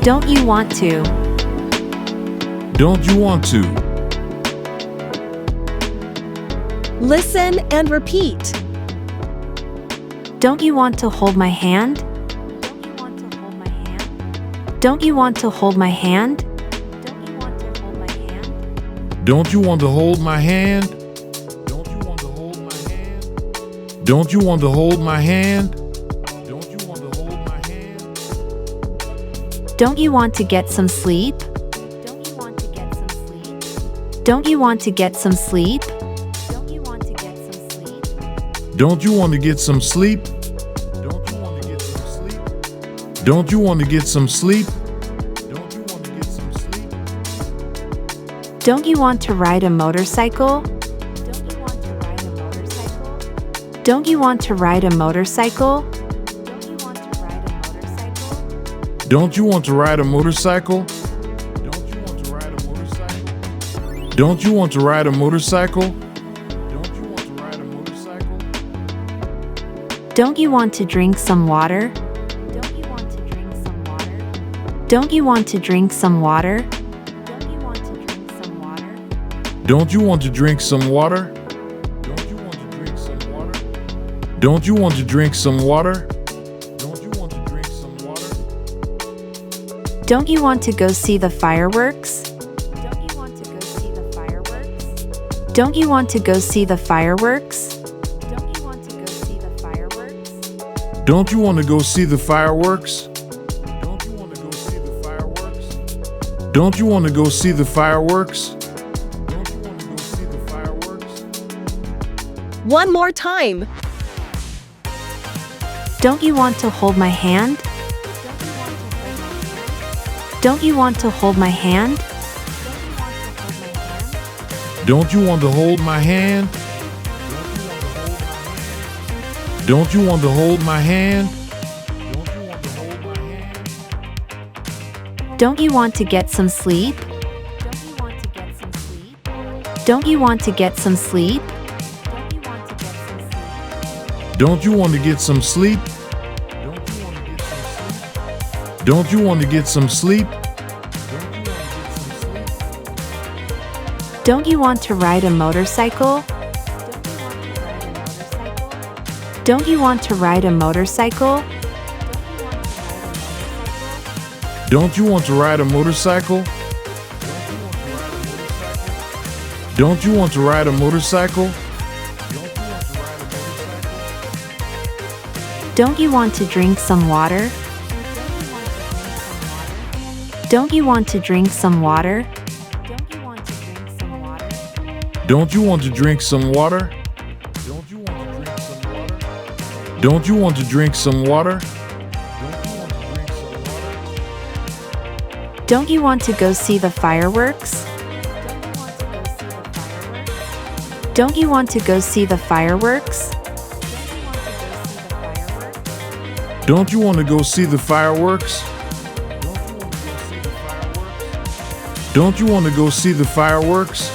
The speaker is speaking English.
Don't you want to? Don't you want to? Listen and repeat. Don't you want to hold my hand? Don't you want to hold my hand? Don't you want to hold my hand? Don't you want to hold my hand? Don't you want to hold my hand? Don't you want to get some sleep? Don't you want to get some sleep? Don't you want to get some sleep? Don't you want to get some sleep? Don't you want to ride a motorcycle? Don't you want to ride a motorcycle? Don't you want to ride a motorcycle? Don't you want to ride a motorcycle? Don't you want to drink some water? Don't you want to drink some water? Don't you want to drink some water? Don't you want to drink some water? Don't you want to go see the fireworks? Don't you want to go see the fireworks? Don't you want to go see the fireworks? Don't you want to go see the fireworks? One more time. Don't you want to hold my hand? Don't you want to hold my hand? Don't you want to hold my hand? Don't you want to hold my hand? Don't you want to get some sleep? Don't you want to get some sleep? Don't you want to get some sleep? Don't you want to get some sleep? Don't you want to ride a motorcycle? Don't you want to ride a motorcycle? Don't you want to ride a motorcycle? Don't you want to ride a motorcycle? Don't you want to drink some water? Don't you want to drink some water? Don't you want to drink some water? Don't you want to drink some water? Don't you want to go see the fireworks? Don't you want to go see the fireworks? Don't you want to go see the fireworks? Don't you want to go see the fireworks?